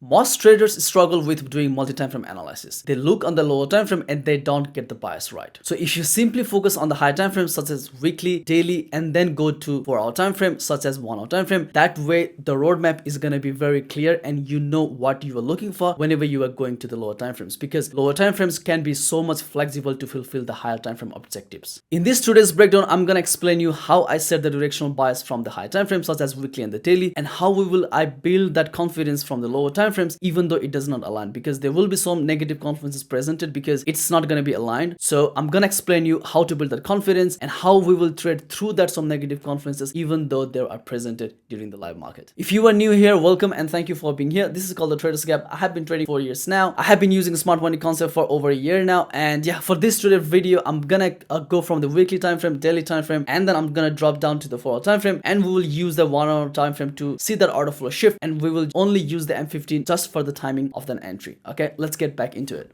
Most traders struggle with doing multi-time frame analysis. They look on the lower time frame and they don't get the bias right. So if you simply focus on the high time frames such as weekly, daily, and then go to 4-hour time frame such as 1-hour time frame, that way the roadmap is going to be very clear and you know what you are looking for whenever you are going to the lower time frames, because lower time frames can be so much flexible to fulfill the higher time frame objectives. In this today's breakdown, I'm going to explain you how I set the directional bias from the high time frame such as weekly and the daily, and how I build that confidence from the lower time frames even though it does not align, because there will be some negative confluences presented because it's not going to be aligned. So I'm going to explain you how to build that confidence and how we will trade through that some negative confluences even though they are presented during the live market. If you are new here, welcome and thank you for being here. This is called the Traders Gap. I have been trading for years now. I have been using smart money concept for over a year now, and yeah, for this today video I'm gonna go from the weekly time frame, daily time frame, and then I'm gonna drop down to the 4-hour time frame, and we will use the 1-hour time frame to see that order flow shift, and we will only use the M15 just for the timing of that entry. Okay, let's get back into it.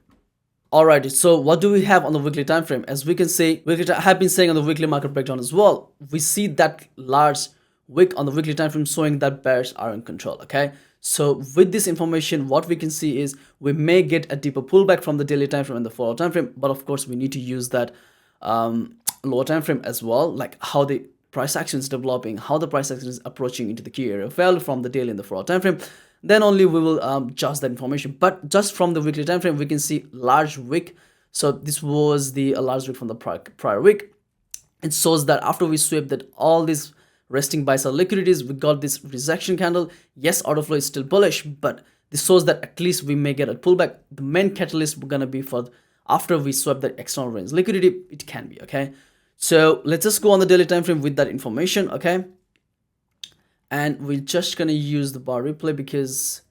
Alrighty, so what do we have on the weekly time frame? As we can see, I have been saying on the weekly market breakdown as well, we see that large wick on the weekly time frame showing that bears are in control. Okay, so with this information, what we can see is we may get a deeper pullback from the daily time frame and the 4-hour time frame, but of course we need to use that lower time frame as well, like how the price action is developing, how the price action is approaching into the key area of failure from the daily and the 4-hour time frame. Then only we will judge that information. But just from the weekly time frame, we can see large wick. So this was the large wick from the prior week. It shows that after we sweep that all these resting buy sell liquidities, we got this rejection candle. Yes, order flow is still bullish, but this shows that at least we may get a pullback. The main catalyst we're gonna be for after we swap the external range liquidity, it can be. Okay, so let's just go on the daily time frame with that information. Okay, and we're just gonna use the bar replay because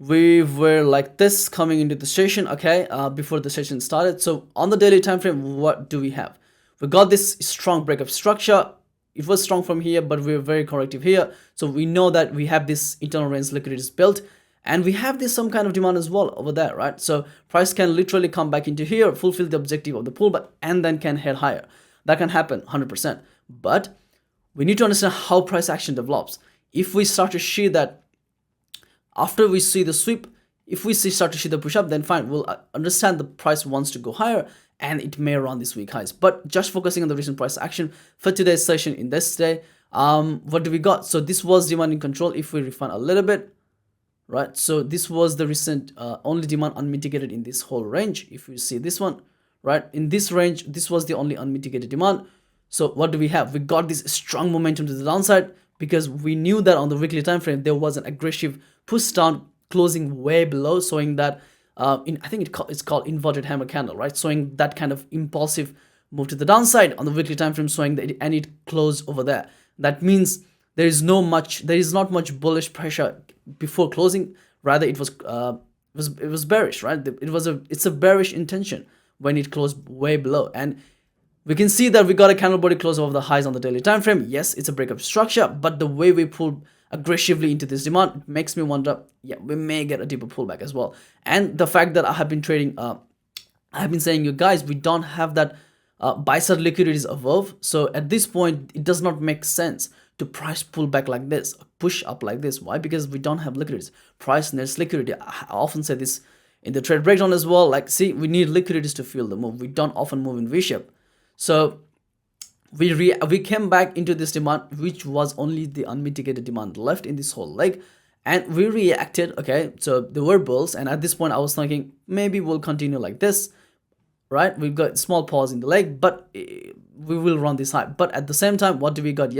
we were like this coming into the session. Okay, before the session started. So on the daily time frame, what do we have? We got this strong breakup structure. It was strong from here, but we're very corrective here. So we know that we have this internal range liquidities built, and we have this some kind of demand as well over there, right? So price can literally come back into here, fulfill the objective of the pullback, and then can head higher. That can happen 100%. But we need to understand how price action develops. If we start to see that after we see the sweep, if we start to see the push up, then fine, we'll understand the price wants to go higher and it may run these weak highs. But just focusing on the recent price action for today's session in this day, what do we got? So this was demand in control. If we refine a little bit, right? So this was the recent only demand unmitigated in this whole range. If you see this one, right, in this range, this was the only unmitigated demand. So what do we have? We got this strong momentum to the downside because we knew that on the weekly time frame there was an aggressive push down closing way below, showing that I think it's called inverted hammer candle, right? Showing that kind of impulsive move to the downside on the weekly time frame, showing that and it closed over there. That means there is not much bullish pressure before closing. Rather, it was bearish, right? It's a bearish intention when it closed way below, and we can see that we got a candle body close over the highs on the daily time frame. Yes, it's a breakup structure, but the way we pulled aggressively into this demand, it makes me wonder, yeah, we may get a deeper pullback as well. And the fact that I have been trading, I have been saying, you guys, we don't have that buy side liquidities above. So at this point, it does not make sense to price pull back like this, push up like this. Why? Because we don't have liquidities. Price needs liquidity. I often say this in the trade breakdown as well. Like, see, we need liquidities to fuel the move. We don't often move in V-shape. So we came back into this demand, which was only the unmitigated demand left in this whole leg, and we reacted. Okay, so there were bulls, and at this point I was thinking maybe we'll continue like this, right? We've got small pause in the leg, but we will run this high. But at the same time, what do we got?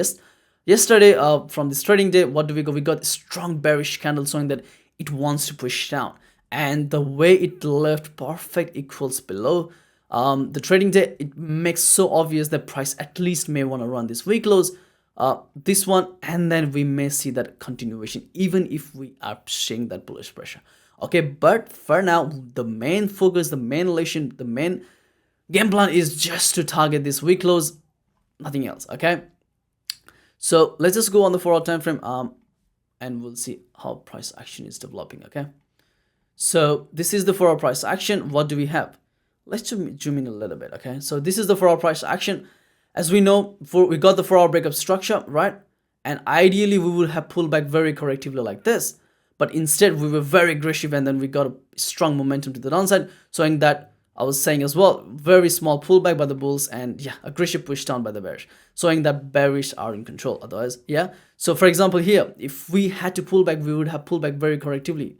Yesterday from this trading day, what do we got? We got a strong bearish candle showing that it wants to push down, and the way it left perfect equals below the trading day, it makes so obvious that price at least may want to run this weak lows, this one, and then we may see that continuation even if we are seeing that bullish pressure. Okay, but for now, the main focus, the main relation, the main game plan is just to target this weak lows, nothing else. Okay, so let's just go on the 4-hour time frame and we'll see how price action is developing. Okay, so this is the 4-hour price action. What do we have? Let's zoom in a little bit. Okay, so this is the 4-hour price action. As we know, we got the 4-hour breakup structure, right? And ideally we will have pulled back very correctively like this, but instead we were very aggressive, and then we got a strong momentum to the downside, showing that I was saying as well, very small pullback by the bulls, and yeah, aggressive push down by the bearish, showing that bearish are in control. Otherwise, yeah. So for example here, if we had to pull back, we would have pulled back very correctively.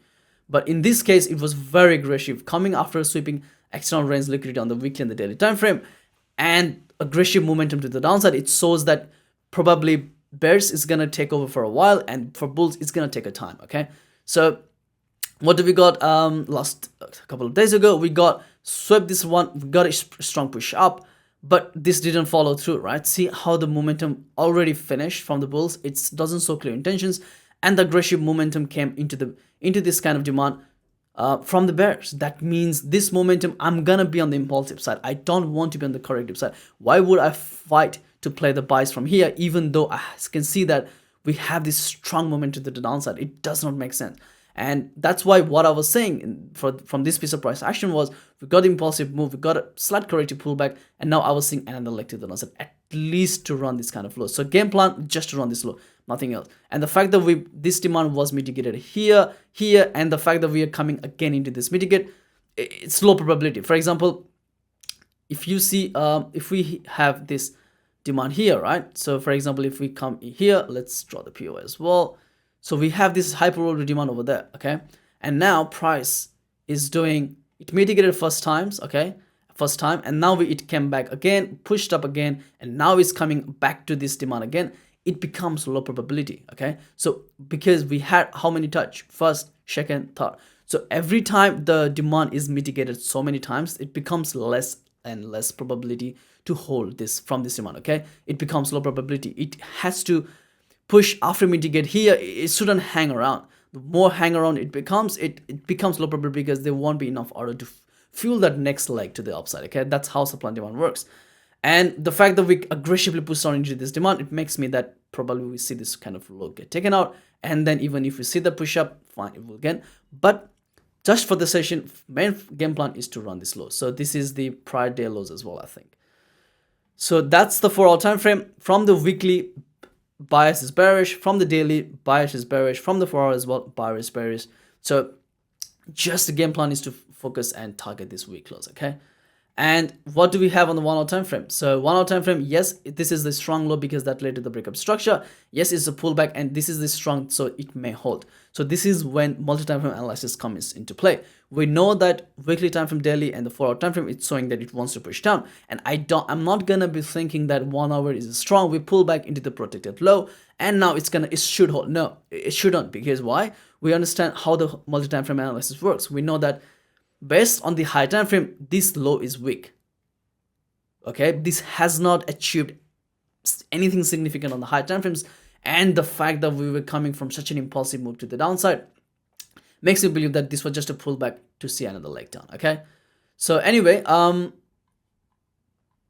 But in this case, it was very aggressive, coming after sweeping external range liquidity on the weekly and the daily time frame, and aggressive momentum to the downside. It shows that probably bears is gonna take over for a while, and for bulls it's gonna take a time. Okay, so what do we got? Last couple of days ago, we got swept this one, we got a strong push up, but this didn't follow through, right? See how the momentum already finished from the bulls. It doesn't show clear intentions, and the aggressive momentum came into this kind of demand from the bears. That means this momentum, I'm gonna be on the impulsive side. I don't want to be on the corrective side. Why would I fight to play the buys from here, even though I can see that we have this strong momentum to the downside? It does not make sense. And that's why what I was saying from this piece of price action was, we got impulsive move, we got a slight corrective pullback, and now I was seeing another leg to the downside, at least to run this kind of low. So game plan, just to run this low, nothing else. And the fact that this demand was mitigated here, and the fact that we are coming again into this mitigate, it's low probability. For example, if you see, if we have this demand here, right? So for example, if we come here, let's draw the PO as well. So we have this high probability demand over there, okay? And now price is doing, it mitigated first time, and now it came back again, pushed up again, and now it's coming back to this demand again. It becomes low probability, okay? So because we had how many touch? First, second, third. So every time the demand is mitigated so many times, it becomes less and less probability to hold this from this demand, okay? It becomes low probability. It has to push after mitigate here. It shouldn't hang around. The more hang around it becomes low probability, because there won't be enough order to fuel that next leg to the upside, okay? That's how supply and demand works. And the fact that we aggressively push on into this demand, it makes me that probably we see this kind of low get taken out, and then even if we see the push up, fine, it will again. But just for the session, main game plan is to run this low. So this is the prior day lows as well, I think. So that's the 4-hour time frame. From the weekly, bias is bearish. From the daily, bias is bearish. From the 4-hour as well, bias is bearish. So just the game plan is to focus and target this week close, okay? And what do we have on the 1-hour time frame? So 1-hour time frame, yes, this is the strong low because that led to the breakup structure. Yes, it's a pullback, and this is the strong, so it may hold. So this is when multi-time frame analysis comes into play. We know that weekly time frame, daily, and the 4-hour time frame, it's showing that it wants to push down. And I'm not gonna be thinking that 1 hour is strong. We pull back into the protected low, and now it should hold. No, it shouldn't, because why? We understand how the multi-time frame analysis works. We know that based on the high time frame, this low is weak. Okay, this has not achieved anything significant on the high time frames, and the fact that we were coming from such an impulsive move to the downside makes me believe that this was just a pullback to see another leg down. Okay, so anyway,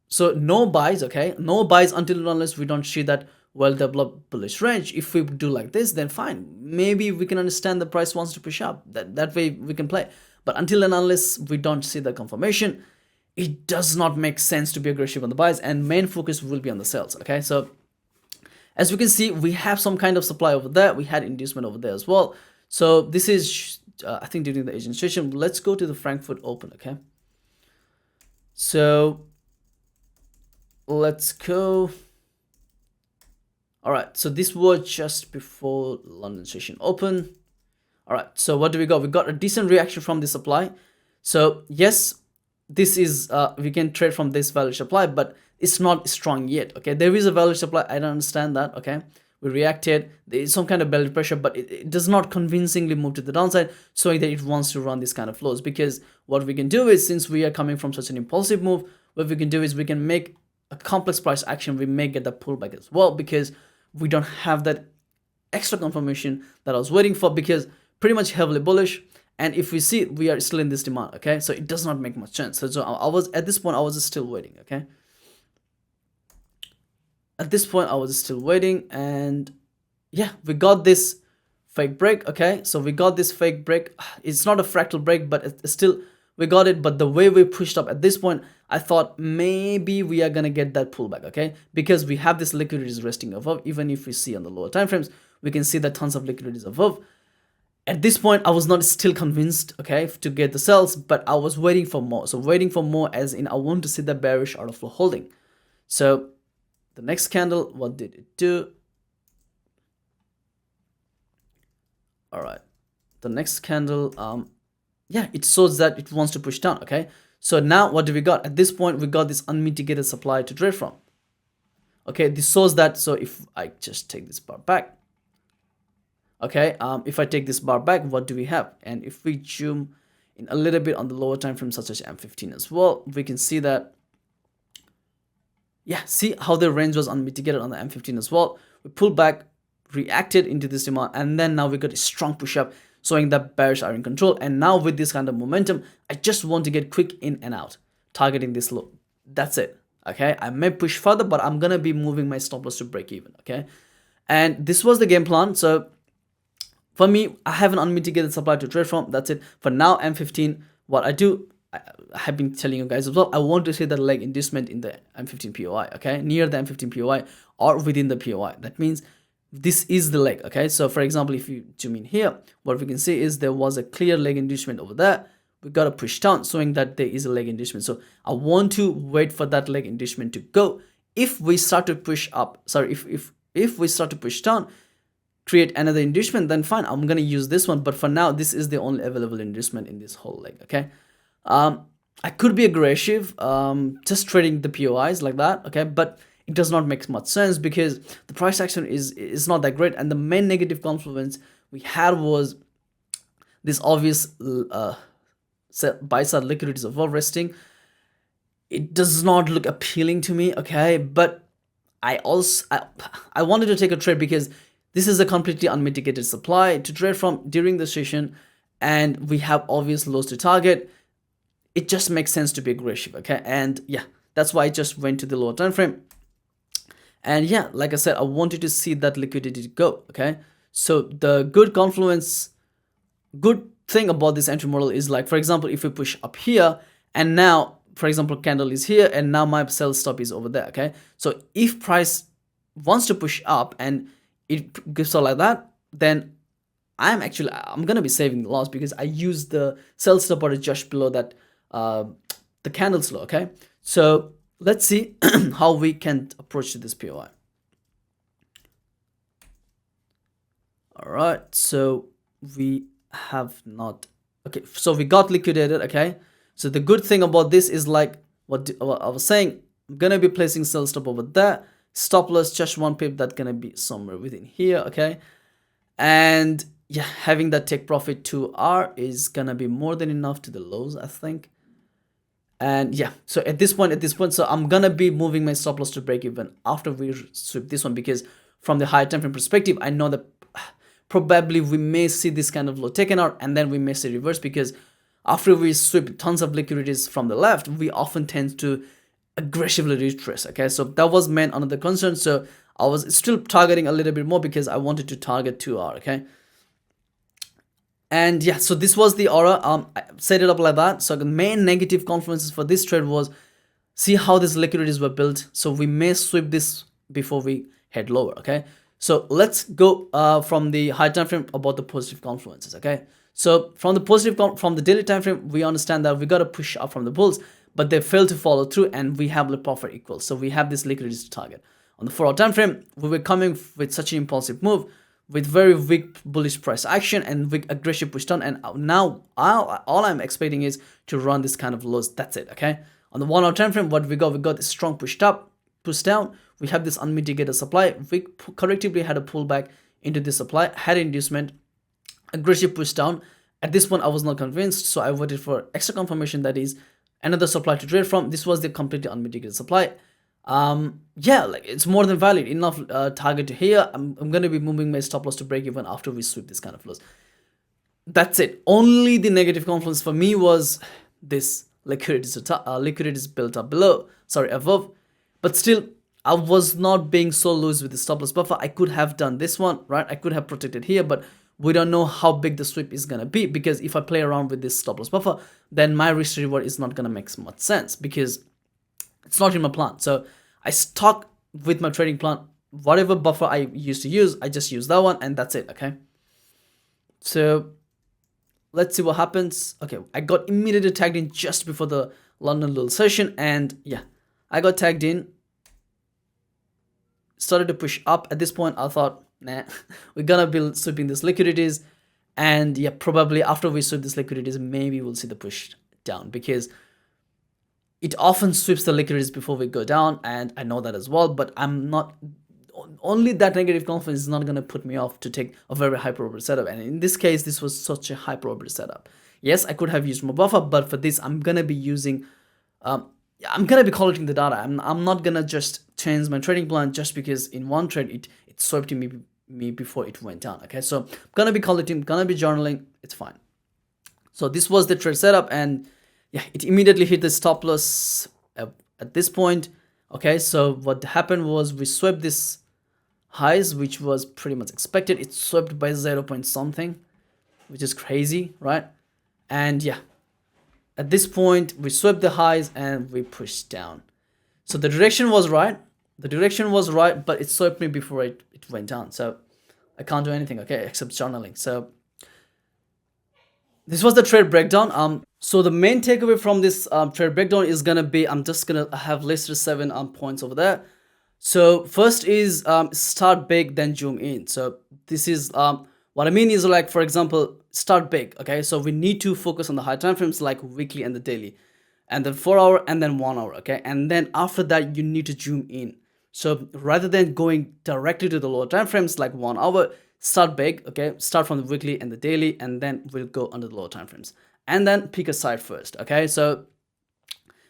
so no buys. Okay, no buys until and unless we don't see that well developed bullish range. If we do like this, then fine, maybe we can understand the price wants to push up. That way we can play. But until and unless we don't see the confirmation, it does not make sense to be aggressive on the buys, and main focus will be on the sales. Okay, so as we can see, we have some kind of supply over there. We had inducement over there as well. So this is, I think, during the Asian session. Let's go to the Frankfurt Open. Okay, so let's go. All right, so this was just before London session open. All right, so what do we got? We got a decent reaction from the supply. So yes, this is, we can trade from this value supply, but it's not strong yet. Okay, there is a value supply. I don't understand that. Okay, we reacted. There is some kind of belly pressure, but it does not convincingly move to the downside, showing that it wants to run this kind of flows. Because what we can do is, since we are coming from such an impulsive move, what we can do is we can make a complex price action. We may get that pullback as well, because we don't have that extra confirmation that I was waiting for, because pretty much heavily bullish, and if we see, we are still in this demand. Okay, so it does not make much sense. So I was, at this point, I was still waiting. Okay, at this point I was still waiting, and yeah, we got this fake break. Okay, so we got this fake break. It's not a fractal break, but it's still, we got it. But the way we pushed up at this point, I thought maybe we are gonna get that pullback. Okay, because we have this liquidity resting above. Even if we see on the lower time frames, we can see that tons of liquidity is above. At this point, I was not still convinced, okay, to get the sells, but I was waiting for more. So waiting for more as in I want to see the bearish order flow holding. So the next candle, what did it do? All right, the next candle, yeah, it shows that it wants to push down, okay? So now what do we got? At this point, we got this unmitigated supply to trade from. Okay, this shows that. So if I just take this bar back, okay, if I take this bar back, what do we have? And if we zoom in a little bit on the lower time frame, such as M15 as well, we can see that, yeah, see how the range was unmitigated on the M15 as well. We pulled back, reacted into this demand, and then now we got a strong push up showing that bears are in control. And now with this kind of momentum, I just want to get quick in and out, targeting this low. That's it. Okay, I may push further, but I'm gonna be moving my stop loss to break even. Okay, and this was the game plan. So for me, I have an unmitigated supply to trade from. That's it. For now, M15, what I do, I have been telling you guys as well, I want to see that leg inducement in the M15 POI, okay, near the M15 POI or within the POI. That means this is the leg, okay? So for example, if you zoom in here, what we can see is there was a clear leg inducement over there. We got a push down showing that there is a leg inducement. So I want to wait for that leg inducement to go. If we start to push up, sorry, if we start to push down, create another inducement, then fine, I'm gonna use this one. But for now, this is the only available inducement in this whole leg, okay? I could be aggressive, just trading the POIs like that, okay? But it does not make much sense because the price action is not that great. And the main negative confluence we had was this obvious buy side liquidities of resting. It does not look appealing to me, okay? But I wanted to take a trade because this is a completely unmitigated supply to trade from during the session, and we have obvious lows to target. It just makes sense to be aggressive, okay? And yeah, that's why I just went to the lower time frame. And yeah, like I said, I wanted to see that liquidity go, okay? So the good thing about this entry model is, like, for example, if we push up here and now, for example, candle is here and now my sell stop is over there, okay? So if price wants to push up and it gives out like that, then I'm gonna be saving the loss because I use the sell stop order just below that the candle slow, okay? So let's see how we can approach to this POI. All right, so we have not, okay, so we got liquidated, okay? So the good thing about this is, like what I was saying, I'm gonna be placing sell stop over there, stop loss just 1 pip, that's gonna be somewhere within here, okay? And yeah, having that take profit 2R is gonna be more than enough to the lows, I think. And yeah, so at this point, so I'm gonna be moving my stop loss to break even after we sweep this one, because from the higher time frame perspective, I know that probably we may see this kind of low taken out and then we may see reverse, because after we sweep tons of liquidities from the left, we often tend to aggressively retrace, okay? So that was another concern. So I was still targeting a little bit more because I wanted to target 2R, okay? And yeah, so this was the aura. I set it up like that. So the main negative confluences for this trade was, see how these liquidities were built. So we may sweep this before we head lower, okay? So let's go from the high time frame about the positive confluences, okay? So from the daily time frame, we understand that we got to push up from the bulls, but they failed to follow through, and we have the profit equal. So we have this liquidities to target. On the 4-hour time frame, we were coming with such an impulsive move, with very weak bullish price action and weak aggressive push down, and now all I'm expecting is to run this kind of lows. That's it, okay? On the 1-hour time frame, what we got this strong push up, push down. We have this unmitigated supply. We collectively had a pullback into the supply, had inducement, aggressive push down. At this point, I was not convinced, so I waited for extra confirmation that is another supply to trade from. This was the completely unmitigated supply. Yeah, like it's more than valid enough target to here. I'm gonna be moving my stop loss to break even after we sweep this kind of lows. That's it. Only the negative confluence for me was this liquidities built up above, but still I was not being so loose with the stop loss buffer. I could have done this one, right? I could have protected here, but we don't know how big the sweep is gonna be, because if I play around with this stop loss buffer, then my risk reward is not gonna make much sense, because it's not in my plan. So I stuck with my trading plan. Whatever buffer I used to use, I just use that one, and that's it, okay? So let's see what happens. Okay, I got immediately tagged in just before the London little session, and yeah, I got tagged in, started to push up. At this point I thought, nah, we're gonna be sweeping these liquidities, and yeah, probably after we sweep these liquidities, maybe we'll see the push down, because it often sweeps the liquidities before we go down, and I know that as well. But I'm not, only that negative confidence is not going to put me off to take a very high probability setup. And in this case, this was such a high probability setup. Yes, I could have used more buffer, but for this, I'm going to be using, I'm going to be collecting the data. I'm not going to just change my trading plan just because in one trade, it swept me before it went down. Okay, so I'm going to be collecting, going to be journaling. It's fine. So this was the trade setup, and yeah, it immediately hit the stop loss at this point. Okay, so what happened was we swept this highs, which was pretty much expected. It swept by 0 point something, which is crazy, right? And yeah, at this point we swept the highs and we pushed down. So the direction was right. The direction was right, but it swept me before it went down. So I can't do anything, okay, except journaling. So this was the trade breakdown. So the main takeaway from this trade breakdown is gonna be, I'm just gonna have listed 7 points over there. So first is start big, then zoom in. So this is what I mean is, like, for example, start big. Okay, so we need to focus on the high time frames like weekly and the daily, and then 4 hour and then 1 hour. Okay, and then after that you need to zoom in. So rather than going directly to the lower time frames like 1 hour, start big. Okay, start from the weekly and the daily, and then we'll go under the lower time frames, and then pick a side first. Okay, so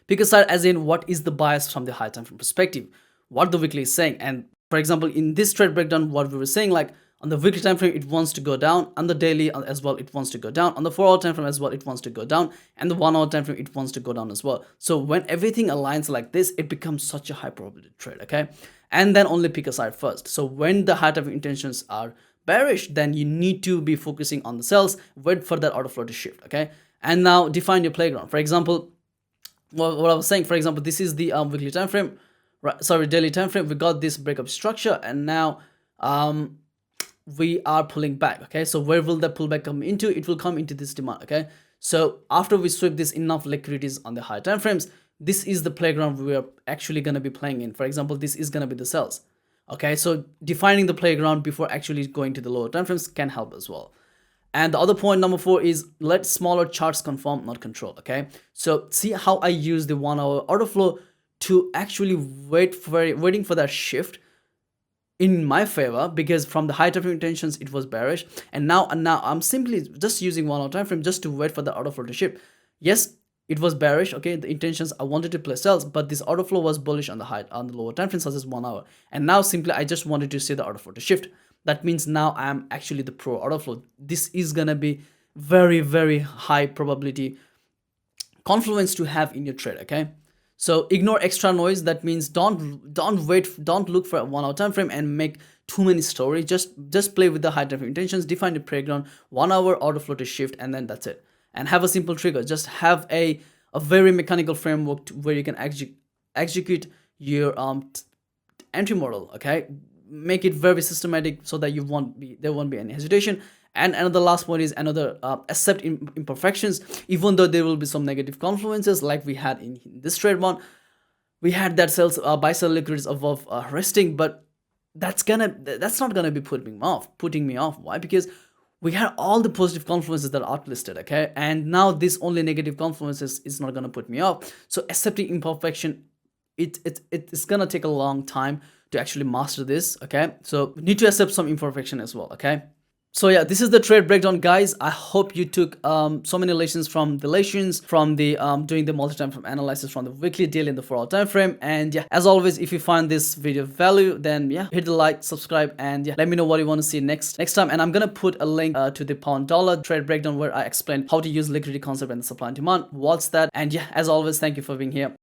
pick a side as in what is the bias from the high time frame perspective, what the weekly is saying. And for example, in this trade breakdown, what we were saying, like on the weekly time frame it wants to go down, on the daily as well it wants to go down, on the 4 hour time frame as well it wants to go down, and the 1 hour time frame it wants to go down as well. So when everything aligns like this, it becomes such a high probability trade. Okay, and then only pick a side first. So when the high time frame intentions are bearish, then you need to be focusing on the sells, wait for that order flow to shift. Okay, and now define your playground. For example, what I was saying, for example, this is the weekly time frame, right? Sorry, daily time frame. We got this breakup structure, and now we are pulling back. Okay, so where will that pullback come into? It will come into this demand. Okay, so after we sweep this enough liquidities on the high time frames, this is the playground we are actually going to be playing in. For example, this is going to be the sells. Okay, so defining the playground before actually going to the lower time frames can help as well. And the other point, number 4, is let smaller charts conform, not control. Okay, so see how I use the 1 hour order flow to actually waiting for that shift in my favor, because from the high time frame intentions it was bearish, and now I'm simply just using 1 hour time frame just to wait for the order flow to shift. Yes, it was bearish. Okay, the intentions, I wanted to play sells, but this order flow was bullish on the lower time frame, such as 1 hour, and now simply I just wanted to see the order flow to shift. That means now I'm actually the pro order flow. This is gonna be very, very high probability confluence to have in your trade. Okay, so ignore extra noise. That means don't look for a 1 hour time frame and make too many stories. Just play with the high time frame intentions, define the playground, 1 hour order flow to shift, and then that's it. And have a simple trigger. Just have a very mechanical framework where you can execute your entry model. Okay, make it very systematic so that there won't be any hesitation. And another last point is accept imperfections, even though there will be some negative confluences like we had in this trade one. We had that sells buy sell liquidities above resting, but that's not gonna be putting me off. Why? Because we had all the positive confluences that are listed. Okay, and now this only negative confluences is not gonna put me off. So accepting imperfection, it's gonna take a long time to actually master this. Okay, so we need to accept some imperfection as well. Okay, so yeah, this is the trade breakdown, guys. I hope you took so many lessons from the doing the multi-time frame analysis from the weekly, daily, and the 4 hour time frame. And yeah, as always, if you find this video value, then yeah, hit the like, subscribe, and yeah, let me know what you want to see next time. And I'm gonna put a link to the pound dollar trade breakdown where I explain how to use liquidity concept and the supply and demand. What's that? And yeah, as always, thank you for being here.